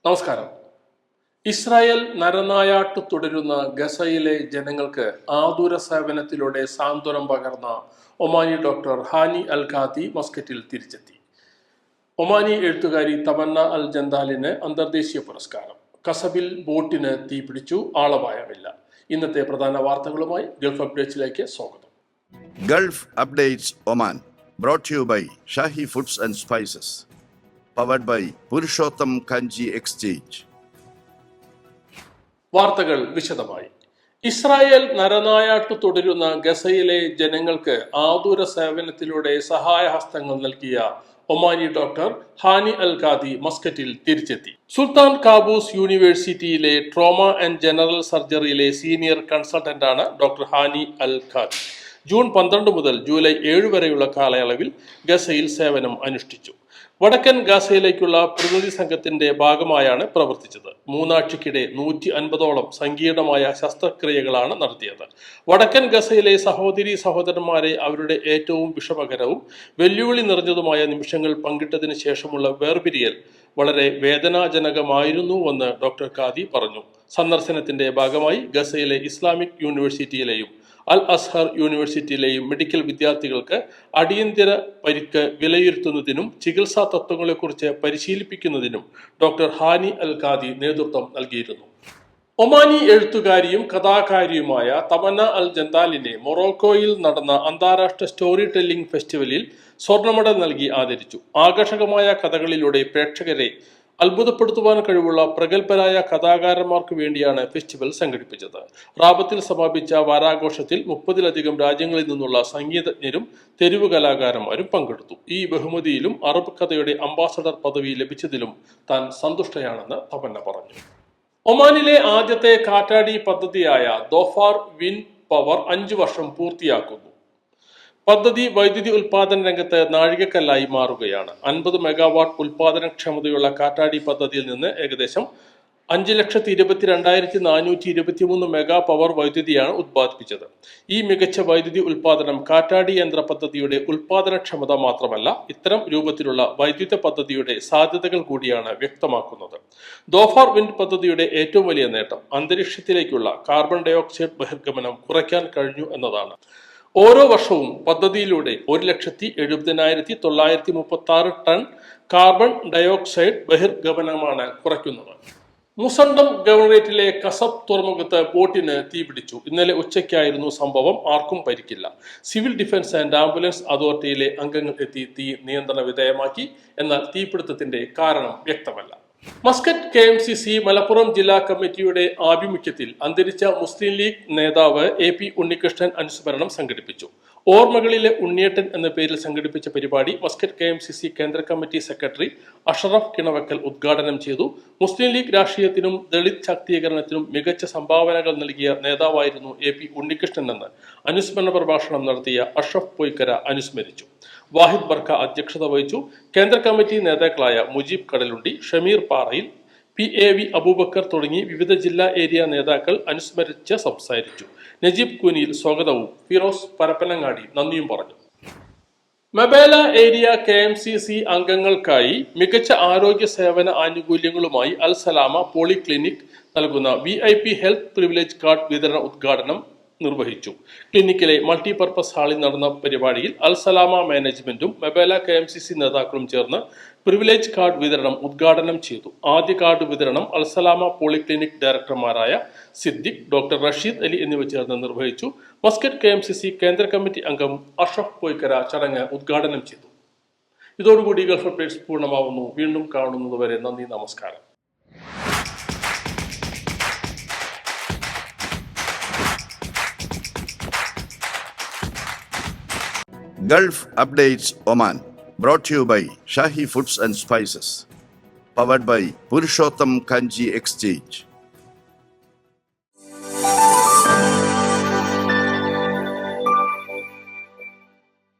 നമസ്കാരം. ഇസ്രായേൽ നരനായാട്ട് തുടരുന്ന ഗസയിലെ ജനങ്ങൾക്ക് ആതുര സേവനത്തിലൂടെ സാന്ത്വനം പകർന്ന Omani doctor Hani Al Khadi മസ്കറ്റിൽ തിരിച്ചെത്തി. ഒമാനി എഴുത്തുകാരി തമന്ന അൽ ജന്താലിന് അന്തർദേശീയ പുരസ്കാരം. കസബിൽ ബോട്ടിന് തീപിടിച്ചു, ആളപായമില്ല. ഇന്നത്തെ പ്രധാന വാർത്തകളുമായി ഗൾഫ് അപ്ഡേറ്റ്സിലേക്ക് സ്വാഗതം. Gulf updates Oman brought to you by Shahi Foods and Spices, powered by Purushottam Kanji Exchange. വാർത്തകൾ വിശദമായി. ഇസ്രായേൽ നരനായാട്ട് തുടരുന്ന ഗസയിലെ ജനങ്ങൾക്ക് ആതുര സേവനത്തിലൂടെ സഹായഹസ്തങ്ങൾ നൽകിയ Omani doctor Hani Al Khadi മസ്കറ്റിൽ തിരിച്ചെത്തി. സുൽത്താൻ കാബൂസ് യൂണിവേഴ്സിറ്റിയിലെ ട്രോമ ആൻഡ് ജനറൽ സർജറിയിലെ സീനിയർ കൺസൾട്ടന്റാണ് doctor Hani Al khadi. June 12 മുതൽ ജൂലൈ 7 വരെയുള്ള കാലയളവിൽ ഗസയിൽ സേവനം അനുഷ്ഠിച്ചു. വടക്കൻ ഗാസയിലേക്കുള്ള പ്രതിനിധി സംഘത്തിന്റെ ഭാഗമായാണ് പ്രവർത്തിച്ചത്. മൂന്നാഴ്ചക്കിടെ 150ഓളം സങ്കീർണമായ ശസ്ത്രക്രിയകളാണ് നടത്തിയത്. വടക്കൻ ഗസയിലെ സഹോദരീ സഹോദരന്മാരെ അവരുടെ ഏറ്റവും വിഷമകരവും വെല്ലുവിളി നിറഞ്ഞതുമായ നിമിഷങ്ങൾ പങ്കിട്ടതിന് ശേഷമുള്ള വേർപിരിയൽ വളരെ വേദനാജനകമായിരുന്നുവെന്ന് ഡോക്ടർ ഖാദി പറഞ്ഞു. സന്ദർശനത്തിന്റെ ഭാഗമായി ഗസയിലെ ഇസ്ലാമിക് യൂണിവേഴ്സിറ്റിയിലെയും അൽ അസ്ഹർ യൂണിവേഴ്സിറ്റിയിലെയും മെഡിക്കൽ വിദ്യാർത്ഥികൾക്ക് അടിയന്തര പരിക്ക് വിലയിരുത്തുന്നതിനും ചികിത്സാ തത്വങ്ങളെക്കുറിച്ച് പരിശീലിപ്പിക്കുന്നതിനും ഡോക്ടർ ഹാനി അൽ ഖാദി നേതൃത്വം നൽകിയിരുന്നു. ഒമാനി എഴുത്തുകാരിയും കഥാകാരിയുമായ തമന്ന അൽ ജന്താലിനെ മൊറോക്കോയിൽ നടന്ന അന്താരാഷ്ട്ര സ്റ്റോറി ടെല്ലിംഗ് ഫെസ്റ്റിവലിൽ സ്വർണ്ണമെഡൽ നൽകി ആദരിച്ചു. ആകർഷകമായ കഥകളിലൂടെ പ്രേക്ഷകരെ അത്ഭുതപ്പെടുത്തുവാൻ കഴിവുള്ള പ്രഗത്ഭരായ കഥാകാരന്മാർക്ക് വേണ്ടിയാണ് ഫെസ്റ്റിവൽ സംഘടിപ്പിച്ചത്. റാബത്തിൽ സമാപിച്ച വാരാഘോഷത്തിൽ 30-ലധികം രാജ്യങ്ങളിൽ നിന്നുള്ള സംഗീതജ്ഞരും തെരുവ് കലാകാരന്മാരും പങ്കെടുത്തു. ഈ ബഹുമതിയിലും അറബ് കഥയുടെ അംബാസഡർ പദവി ലഭിച്ചതിലും താൻ സന്തുഷ്ടയാണെന്ന് തമന്ന പറഞ്ഞു. ഒമാനിലെ ആദ്യത്തെ കാറ്റാടി പദ്ധതിയായ ദോഫാർ വിൻഡ് പവർ 5 വർഷം പൂർത്തിയാക്കുന്നു. പദ്ധതി വൈദ്യുതി ഉൽപാദന രംഗത്ത് നാഴികക്കല്ലായി മാറുകയാണ്. 50 മെഗാവാട്ട് ഉൽപാദനക്ഷമതയുള്ള കാറ്റാടി പദ്ധതിയിൽ നിന്ന് ഏകദേശം 5,22,423 മെഗാ പവർ വൈദ്യുതിയാണ് ഉത്പാദിപ്പിച്ചത്. ഈ മികച്ച വൈദ്യുതി ഉൽപാദനം കാറ്റാടി യന്ത്ര പദ്ധതിയുടെ ഉൽപാദനക്ഷമത മാത്രമല്ല, ഇത്തരം രൂപത്തിലുള്ള വൈദ്യുത പദ്ധതിയുടെ സാധ്യതകൾ കൂടിയാണ് വ്യക്തമാക്കുന്നത്. ദോഫാർ വിൻഡ് പദ്ധതിയുടെ ഏറ്റവും വലിയ നേട്ടം അന്തരീക്ഷത്തിലേക്കുള്ള കാർബൺ ഡയോക്സൈഡ് ബഹിർഗമനം കുറയ്ക്കാൻ കഴിഞ്ഞു എന്നതാണ്. ഓരോ വർഷവും പദ്ധതിയിലൂടെ 1,70,936 ടൺ കാർബൺ ഡയോക്സൈഡ് ബഹിർഗമനമാണ് കുറയ്ക്കുന്നത്. മുസണ്ടം ഗവർണറേറ്റിലെ കസബ് തുറമുഖത്ത് ബോട്ടിന് തീപിടിച്ചു. ഇന്നലെ ഉച്ചയ്ക്കായിരുന്നു സംഭവം. ആർക്കും പരിക്കില്ല. സിവിൽ ഡിഫൻസ് ആൻഡ് ആംബുലൻസ് അതോറിറ്റിയിലെ അംഗങ്ങൾ എത്തി തീ നിയന്ത്രണ വിധേയമാക്കി. എന്നാൽ തീപിടുത്തത്തിന്റെ കാരണം വ്യക്തമല്ല. മസ്കറ്റ് KMCC മലപ്പുറം ജില്ലാ കമ്മിറ്റിയുടെ ആഭിമുഖ്യത്തിൽ അന്തരിച്ച മുസ്ലിം ലീഗ് നേതാവ് AP ഉണ്ണികൃഷ്ണൻ അനുസ്മരണം സംഘടിപ്പിച്ചു. ഓർമ്മകളിലെ ഉണ്ണിയേട്ടൻ എന്ന പേരിൽ സംഘടിപ്പിച്ച പരിപാടി മസ്കറ്റ് KMCC കേന്ദ്ര കമ്മിറ്റി സെക്രട്ടറി അഷറഫ് കിണവക്കൽ ഉദ്ഘാടനം ചെയ്തു. മുസ്ലിം ലീഗ് രാഷ്ട്രീയത്തിനും ദളിത് ശാക്തീകരണത്തിനും മികച്ച സംഭാവനകൾ നൽകിയ നേതാവായിരുന്നു AP ഉണ്ണികൃഷ്ണൻ എന്ന് അനുസ്മരണ പ്രഭാഷണം നടത്തിയ അഷ്റഫ് പൊയ്ക്കര അനുസ്മരിച്ചു. വാഹിദ് ബർക്ക അധ്യക്ഷത വഹിച്ചു. കേന്ദ്ര കമ്മിറ്റി നേതാക്കളായ മുജീബ് കടലുണ്ടി, ഷമീർ പാറയിൽ, PAV അബൂബക്കർ തുടങ്ങി വിവിധ ജില്ലാ ഏരിയ നേതാക്കൾ അനുസ്മരിച്ച് സംസാരിച്ചു. നജീബ് കുനിയിൽ സ്വാഗതവും ഫിറോസ് പരപ്പനങ്ങാടി നന്ദിയും പറഞ്ഞു. മബേല ഏരിയ KMCC അംഗങ്ങൾക്കായി മികച്ച ആരോഗ്യ സേവന ആനുകൂല്യങ്ങളുമായി അൽ സലാമ പോളിക്ലിനിക് നൽകുന്ന VIP ഹെൽത്ത് പ്രിവിലേജ് കാർഡ് വിതരണ ഉദ്ഘാടനം നിർവഹിച്ചു. ക്ലിനിക്കിലെ മൾട്ടിപർപ്പസ് ഹാളിൽ നടന്ന പരിപാടിയിൽ അൽ സലാമ മാനേജ്മെന്റും മബേല KMCC നേതാക്കളും ചേർന്ന് പ്രിവിലേജ് കാർഡ് വിതരണം ഉദ്ഘാടനം ചെയ്തു. ആദ്യ കാർഡ് വിതരണം അൽ സലാമ പോളിക്ലിനിക് ഡയറക്ടർമാരായ സിദ്ദിഖ്, ഡോക്ടർ റഷീദ് അലി എന്നിവ ചേർന്ന് നിർവഹിച്ചു. മസ്കറ്റ് KMCC കേന്ദ്ര കമ്മിറ്റി അംഗം അഷ്റഫ് പൊയ്ക്കര ചടങ്ങ് ഉദ്ഘാടനം ചെയ്തു. ഇതോടുകൂടി ഗൾഫ് അപ്ഡേറ്റ്സ് പൂർണ്ണമാവുന്നു. വീണ്ടും കാണുന്നതുവരെ നന്ദി, നമസ്കാരം. Gulf Updates Oman brought to you by Shahi Foods and Spices, powered by Purushottam Kanji Exchange.